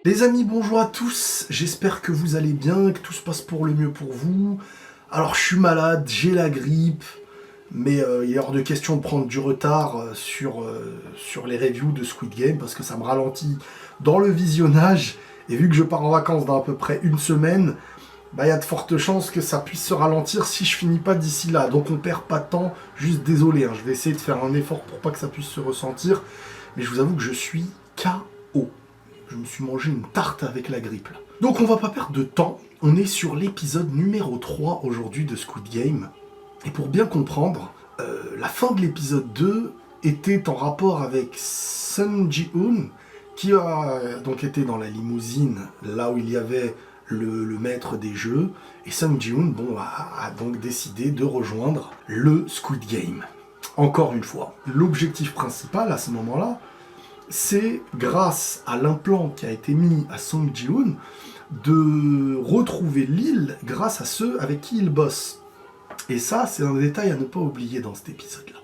Les amis, bonjour à tous, j'espère que vous allez bien, que tout se passe pour le mieux pour vous. Alors je suis malade, j'ai la grippe, mais il est hors de question de prendre du retard sur les reviews de Squid Game parce que ça me ralentit dans le visionnage. Et vu que je pars en vacances dans à peu près une semaine, il y a de fortes chances que ça puisse se ralentir si je finis pas d'ici là. Donc on perd pas de temps, juste désolé, je vais essayer de faire un effort pour pas que ça puisse se ressentir. Mais je vous avoue que je suis KO. Je me suis mangé une tarte avec la grippe là. Donc on va pas perdre de temps, on est sur l'épisode numéro 3 aujourd'hui de Squid Game. Et pour bien comprendre, la fin de l'épisode 2 était en rapport avec Sung Ji-hoon, qui a donc été dans la limousine, là où il y avait le maître des jeux, et Sung Ji-hoon a donc décidé de rejoindre le Squid Game. Encore une fois, l'objectif principal à ce moment-là, c'est grâce à l'implant qui a été mis à Sung Ji-hoon de retrouver l'île grâce à ceux avec qui il bosse. Et ça, c'est un détail à ne pas oublier dans cet épisode-là.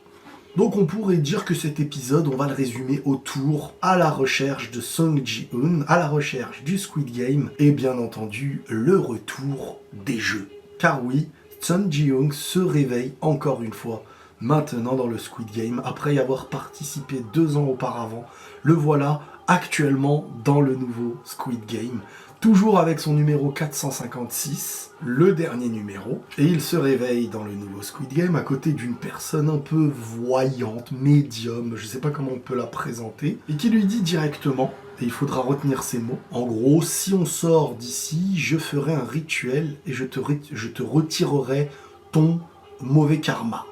Donc on pourrait dire que cet épisode, on va le résumer autour à la recherche de Sung Ji-hoon, à la recherche du Squid Game, et bien entendu, le retour des jeux. Car oui, Sung Ji-hoon se réveille encore une fois maintenant dans le Squid Game, après y avoir participé 2 ans auparavant. Le voilà actuellement dans le nouveau Squid Game, toujours avec son numéro 456, le dernier numéro, et il se réveille dans le nouveau Squid Game à côté d'une personne un peu voyante, médium, je sais pas comment on peut la présenter, et qui lui dit directement, et il faudra retenir ces mots, en gros, si on sort d'ici, je ferai un rituel et je te retirerai ton mauvais karma.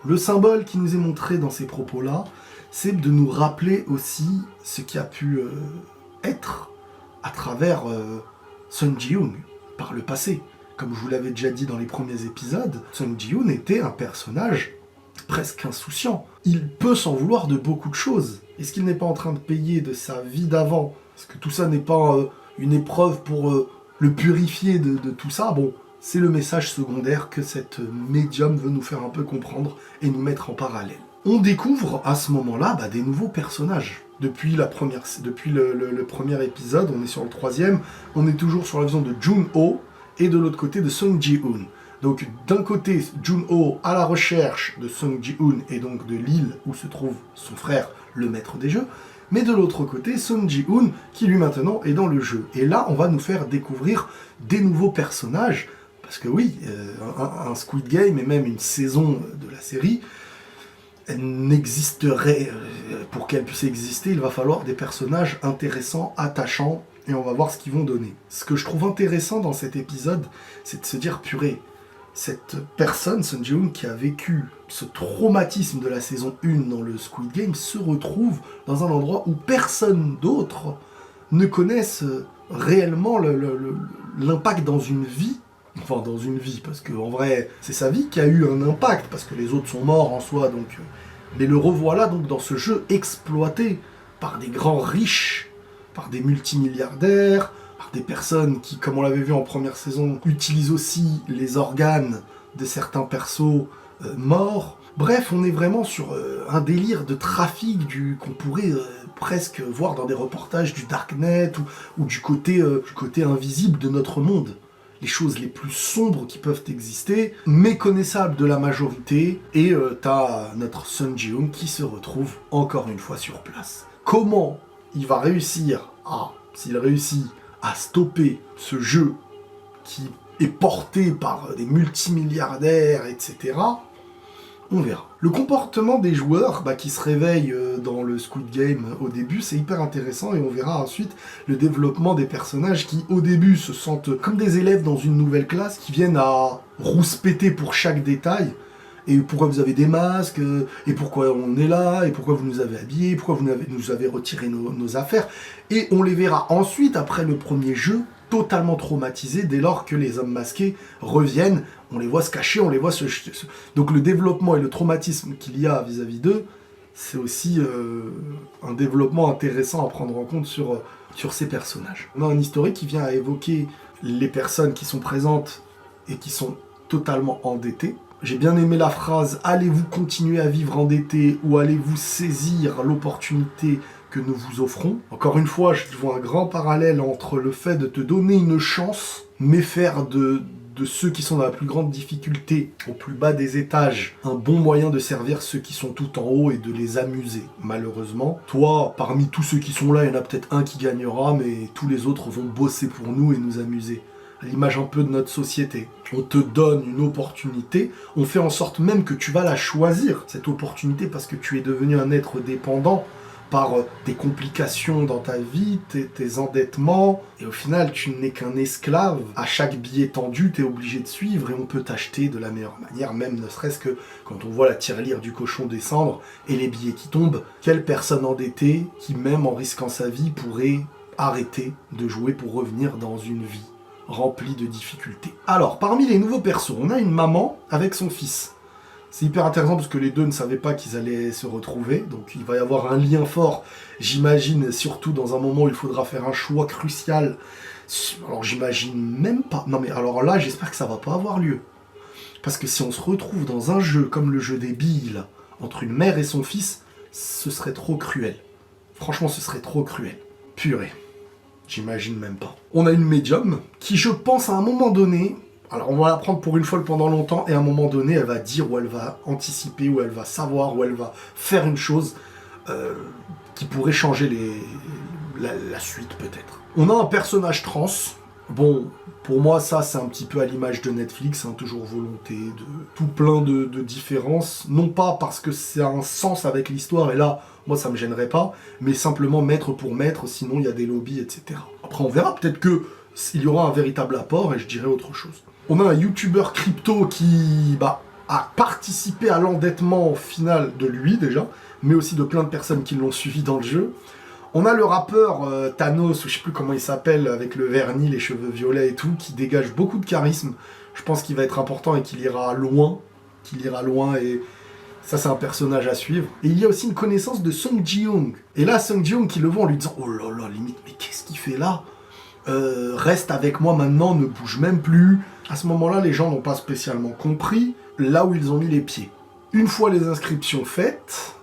Le symbole qui nous est montré dans ces propos-là, c'est de nous rappeler aussi ce qui a pu être à travers Sung Ji-hoon par le passé. Comme je vous l'avais déjà dit dans les premiers épisodes, Sung Ji-hoon était un personnage presque insouciant. Il peut s'en vouloir de beaucoup de choses. Est-ce qu'il n'est pas en train de payer de sa vie d'avant? Est-ce que tout ça n'est pas une épreuve pour le purifier de tout ça? Bon, c'est le message secondaire que cette médium veut nous faire un peu comprendre et nous mettre en parallèle. On découvre à ce moment-là des nouveaux personnages. Depuis le premier épisode, on est sur le 3e, on est toujours sur la vision de Jun-ho et de l'autre côté de Sung Ji-hoon. Donc d'un côté, Jun-ho à la recherche de Sung Ji-hoon et donc de l'île où se trouve son frère, le maître des jeux, mais de l'autre côté, Sung Ji-hoon qui lui maintenant est dans le jeu. Et là, on va nous faire découvrir des nouveaux personnages, parce que oui, un Squid Game et même une saison de la série n'existerait, pour qu'elle puisse exister, il va falloir des personnages intéressants, attachants, et on va voir ce qu'ils vont donner. Ce que je trouve intéressant dans cet épisode, c'est de se dire, purée, cette personne, Sung Ji-hoon, qui a vécu ce traumatisme de la saison 1 dans le Squid Game, se retrouve dans un endroit où personne d'autre ne connaisse réellement l'impact dans une vie. Enfin, dans une vie, parce qu'en vrai, c'est sa vie qui a eu un impact, parce que les autres sont morts en soi, donc... Mais le revoilà donc dans ce jeu exploité par des grands riches, par des multimilliardaires, par des personnes qui, comme on l'avait vu en première saison, utilisent aussi les organes de certains persos morts. Bref, on est vraiment sur un délire de trafic qu'on pourrait presque voir dans des reportages du Darknet ou du côté invisible de notre monde. Les choses les plus sombres qui peuvent exister, méconnaissables de la majorité, et t'as notre Sung Ji-hoon qui se retrouve encore une fois sur place. Comment il va réussir s'il réussit à stopper ce jeu qui est porté par des multimilliardaires, etc., on verra. Le comportement des joueurs qui se réveillent dans le Squid Game au début, c'est hyper intéressant et on verra ensuite le développement des personnages qui au début se sentent comme des élèves dans une nouvelle classe qui viennent à rouspéter pour chaque détail. Et pourquoi vous avez des masques, et pourquoi on est là, et pourquoi vous nous avez habillés, pourquoi vous nous avez retiré nos affaires. Et on les verra ensuite, après le premier jeu, totalement traumatisés dès lors que les hommes masqués reviennent. On les voit se cacher, on les voit Donc le développement et le traumatisme qu'il y a vis-à-vis d'eux, c'est aussi un développement intéressant à prendre en compte sur ces personnages. On a un historique qui vient à évoquer les personnes qui sont présentes et qui sont totalement endettées. J'ai bien aimé la phrase « Allez-vous continuer à vivre endetté ou allez-vous saisir l'opportunité que nous vous offrons ?» Encore une fois, je vois un grand parallèle entre le fait de te donner une chance, mais faire de ceux qui sont dans la plus grande difficulté, au plus bas des étages, un bon moyen de servir ceux qui sont tout en haut et de les amuser. Malheureusement, toi, parmi tous ceux qui sont là, il y en a peut-être un qui gagnera, mais tous les autres vont bosser pour nous et nous amuser. À l'image un peu de notre société. On te donne une opportunité, on fait en sorte même que tu vas la choisir, cette opportunité, parce que tu es devenu un être dépendant par tes complications dans ta vie, tes endettements, et au final, tu n'es qu'un esclave. À chaque billet tendu, tu es obligé de suivre, et on peut t'acheter de la meilleure manière, même ne serait-ce que quand on voit la tirelire du cochon descendre, et les billets qui tombent, quelle personne endettée, qui même en risquant sa vie, pourrait arrêter de jouer pour revenir dans une vie remplie de difficultés. Alors, parmi les nouveaux persos, on a une maman avec son fils. C'est hyper intéressant parce que les deux ne savaient pas qu'ils allaient se retrouver, donc il va y avoir un lien fort, j'imagine, surtout dans un moment où il faudra faire un choix crucial. Alors j'imagine même pas... Non mais alors là, j'espère que ça va pas avoir lieu. Parce que si on se retrouve dans un jeu comme le jeu des billes, là, entre une mère et son fils, ce serait trop cruel. Franchement, ce serait trop cruel. Purée. J'imagine même pas. On a une médium qui, je pense, à un moment donné... Alors, on va la prendre pour une folle pendant longtemps, et à un moment donné, elle va dire, ou elle va anticiper, ou elle va savoir, ou elle va faire une chose qui pourrait changer la suite, peut-être. On a un personnage trans. Bon, pour moi, ça, c'est un petit peu à l'image de Netflix, hein, toujours volonté de tout plein de différences. Non pas parce que c'est un sens avec l'histoire, et là, moi, ça me gênerait pas, mais simplement maître pour maître, sinon il y a des lobbies, etc. Après, on verra, peut-être qu'il y aura un véritable apport, et je dirais autre chose. On a un youtubeur crypto qui a participé à l'endettement final de lui, déjà, mais aussi de plein de personnes qui l'ont suivi dans le jeu. On a le rappeur Thanos, ou je sais plus comment il s'appelle, avec le vernis, les cheveux violets et tout, qui dégage beaucoup de charisme. Je pense qu'il va être important et qu'il ira loin. Et ça, c'est un personnage à suivre. Et il y a aussi une connaissance de Sung Ji-Young. Et là, Sung Ji-Young qui le voit en lui disant « Oh là là, limite, mais qu'est-ce qu'il fait là ? Reste avec moi maintenant, ne bouge même plus. » À ce moment-là, les gens n'ont pas spécialement compris là où ils ont mis les pieds. Une fois les inscriptions faites,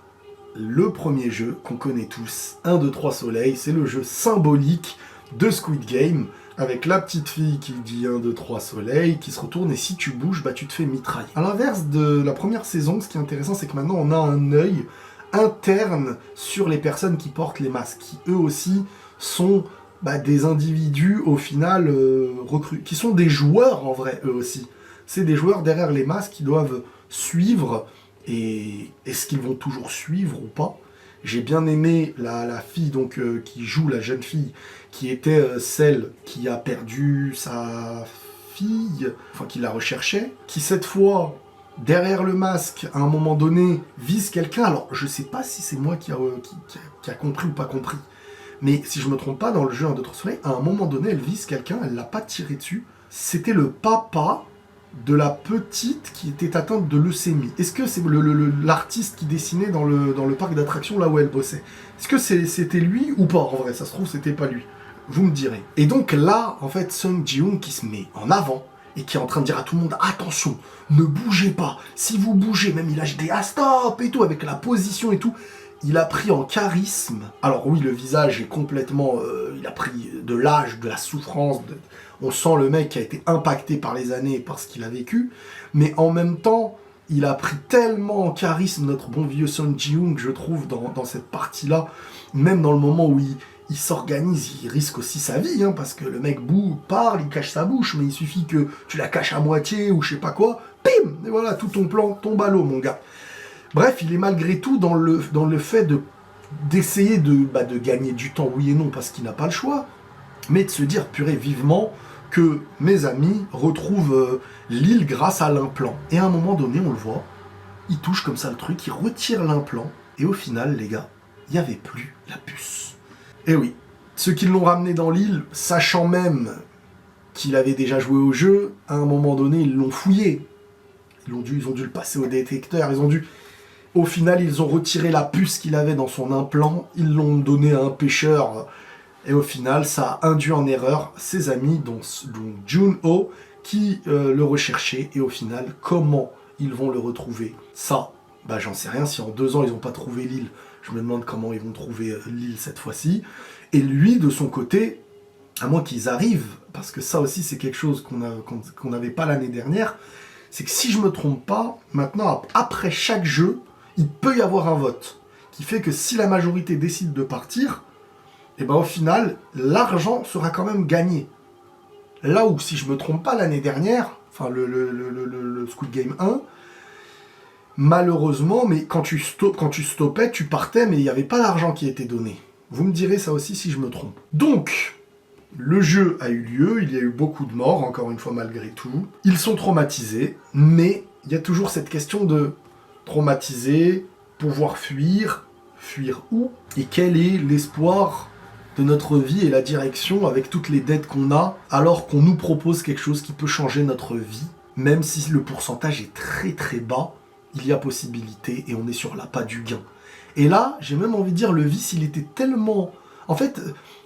le premier jeu qu'on connaît tous, 1, 2, 3 soleil, c'est le jeu symbolique de Squid Game, avec la petite fille qui dit 1, 2, 3 soleil, qui se retourne, et si tu bouges, tu te fais mitrailler. À l'inverse de la première saison, ce qui est intéressant, c'est que maintenant on a un œil interne sur les personnes qui portent les masques, qui eux aussi sont des individus au final qui sont des joueurs en vrai, eux aussi. C'est des joueurs derrière les masques qui doivent suivre, et est-ce qu'ils vont toujours suivre ou pas? J'ai bien aimé la fille donc qui joue la jeune fille, qui était celle qui a perdu sa fille, enfin qui la recherchait, qui cette fois, derrière le masque, à un moment donné, vise quelqu'un. Alors je sais pas si c'est moi qui a compris ou pas compris, mais si je me trompe pas, dans le jeu 1, 2, 3 soleil, à un moment donné, elle vise quelqu'un, elle l'a pas tiré dessus. C'était le papa de la petite qui était atteinte de leucémie. Est-ce que c'est l'artiste qui dessinait dans le parc d'attractions là où elle bossait? Est-ce que c'était lui ou pas? En vrai, ça se trouve, c'était pas lui. Vous me direz. Et donc là, en fait, Sung Ji-Young qui se met en avant et qui est en train de dire à tout le monde « Attention, ne bougez pas. Si vous bougez, même il lâche des « Ah, stop !» et tout, avec la position et tout. Il a pris en charisme. Alors oui, le visage est complètement... il a pris de l'âge, de la souffrance. On sent le mec qui a été impacté par les années et par ce qu'il a vécu. Mais en même temps, il a pris tellement en charisme notre bon vieux Sung Ji-Young, je trouve, dans cette partie-là. Même dans le moment où il s'organise, il risque aussi sa vie, hein, parce que le mec parle, il cache sa bouche, mais il suffit que tu la caches à moitié ou je sais pas quoi. Bim! Et voilà, tout ton plan tombe à l'eau, mon gars. Bref, il est malgré tout dans le fait d'essayer de gagner du temps, oui et non, parce qu'il n'a pas le choix, mais de se dire, purée, vivement, que mes amis retrouvent l'île grâce à l'implant. Et à un moment donné, on le voit, il touche comme ça le truc, il retire l'implant, et au final, les gars, il n'y avait plus la puce. Et oui, ceux qui l'ont ramené dans l'île, sachant même qu'il avait déjà joué au jeu, à un moment donné, ils l'ont fouillé. Ils ont dû le passer au détecteur, Au final, ils ont retiré la puce qu'il avait dans son implant, ils l'ont donné à un pêcheur, et au final, ça a induit en erreur ses amis, dont Jun-Ho, qui le recherchait, et au final, comment ils vont le retrouver. Ça, bah j'en sais rien, si en 2 ans ils n'ont pas trouvé l'île, je me demande comment ils vont trouver l'île cette fois-ci. Et lui, de son côté, à moins qu'ils arrivent, parce que ça aussi c'est quelque chose qu'on n'avait pas l'année dernière, c'est que si je me trompe pas, maintenant, après chaque jeu, il peut y avoir un vote, qui fait que si la majorité décide de partir, et ben au final, l'argent sera quand même gagné. Là où, si je me trompe pas, l'année dernière, enfin le Squid Game 1, malheureusement, mais quand tu stoppais, tu partais, mais il n'y avait pas d'argent qui était donné. Vous me direz ça aussi si je me trompe. Donc, le jeu a eu lieu, il y a eu beaucoup de morts, encore une fois malgré tout. Ils sont traumatisés, mais il y a toujours cette question de traumatiser, pouvoir fuir où? Et quel est l'espoir de notre vie et la direction avec toutes les dettes qu'on a, alors qu'on nous propose quelque chose qui peut changer notre vie, même si le pourcentage est très très bas, il y a possibilité et on est sur l'appât du gain. Et là, j'ai même envie de dire, le vice, il était tellement... En fait,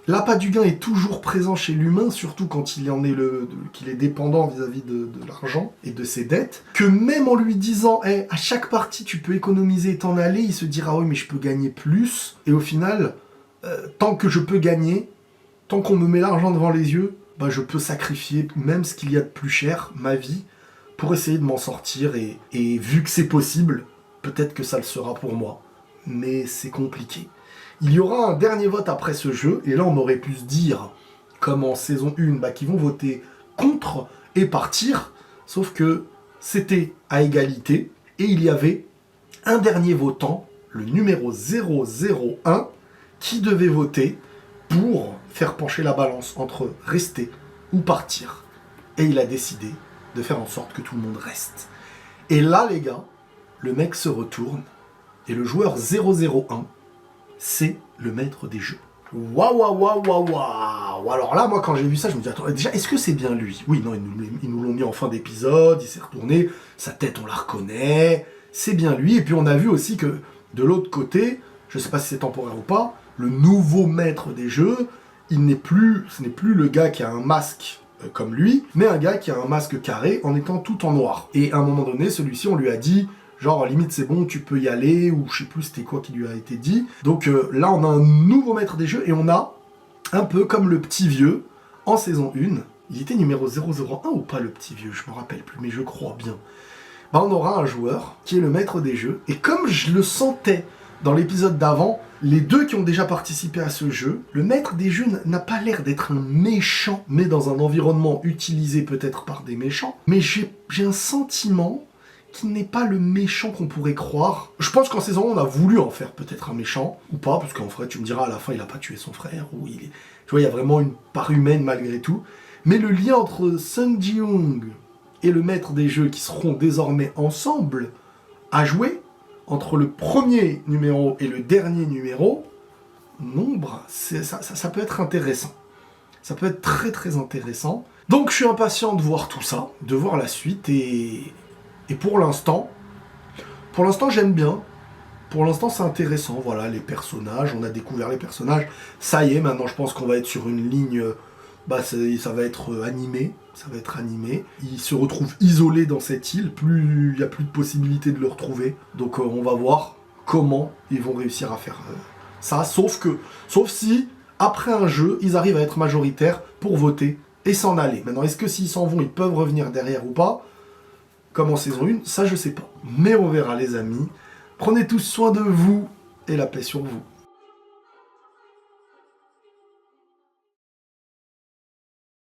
l'appât du gain est toujours présent chez l'humain, surtout quand qu'il est dépendant vis-à-vis de l'argent et de ses dettes, que même en lui disant hey, à chaque partie tu peux économiser et t'en aller, il se dira oui mais je peux gagner plus, et au final, tant que je peux gagner, tant qu'on me met l'argent devant les yeux, bah, je peux sacrifier même ce qu'il y a de plus cher, ma vie, pour essayer de m'en sortir, et vu que c'est possible, peut-être que ça le sera pour moi. Mais c'est compliqué. Il y aura un dernier vote après ce jeu, et là on aurait pu se dire, comme en saison 1, bah, qu'ils vont voter contre et partir, sauf que c'était à égalité, et il y avait un dernier votant, le numéro 001, qui devait voter pour faire pencher la balance entre rester ou partir. Et il a décidé de faire en sorte que tout le monde reste. Et là les gars, le mec se retourne, et le joueur 001, c'est le maître des jeux. Waouh, waouh, waouh, waouh, waouh. Alors là, moi, quand j'ai vu ça, je me dis, attends, déjà, est-ce que c'est bien lui? Oui, non, ils nous l'ont mis en fin d'épisode, il s'est retourné, sa tête, on la reconnaît, c'est bien lui. Et puis, on a vu aussi que, de l'autre côté, je sais pas si c'est temporaire ou pas, le nouveau maître des jeux, ce n'est plus le gars qui a un masque comme lui, mais un gars qui a un masque carré en étant tout en noir. Et à un moment donné, celui-ci, on lui a dit... genre limite c'est bon, tu peux y aller, ou je sais plus c'était quoi qui lui a été dit. Donc là on a un nouveau maître des jeux, et on a un peu comme le petit vieux en saison 1. Il était numéro 001 ou pas le petit vieux, je me rappelle plus, mais je crois bien. Bah on aura un joueur qui est le maître des jeux, et comme je le sentais dans l'épisode d'avant, les deux qui ont déjà participé à ce jeu, le maître des jeux n'a pas l'air d'être un méchant, mais dans un environnement utilisé peut-être par des méchants, mais j'ai un sentiment... qui n'est pas le méchant qu'on pourrait croire. Je pense qu'en saison 1, on a voulu en faire peut-être un méchant, ou pas, parce qu'en vrai, tu me diras, à la fin, il a pas tué son frère, ou il est... Tu vois, il y a vraiment une part humaine malgré tout. Mais le lien entre Sung Ji-Hoon et le maître des jeux, qui seront désormais ensemble à jouer, entre le premier numéro et le dernier numéro, nombre, ça peut être intéressant. Ça peut être très très intéressant. Donc je suis impatient de voir tout ça, de voir la suite, et pour l'instant, j'aime bien. Pour l'instant, c'est intéressant. Voilà, les personnages, on a découvert les personnages. Ça y est, maintenant, je pense qu'on va être sur une ligne... Bah, ça va être animé. Ça va être animé. Il se retrouve isolé dans cette île. Il n'y a plus de possibilité de le retrouver. Donc, on va voir comment ils vont réussir à faire ça. Sauf si, après un jeu, ils arrivent à être majoritaires pour voter et s'en aller. Maintenant, est-ce que s'ils s'en vont, ils peuvent revenir derrière ou pas ? Comme en saison 1, ça je sais pas. Mais on verra les amis. Prenez tous soin de vous et la paix sur vous.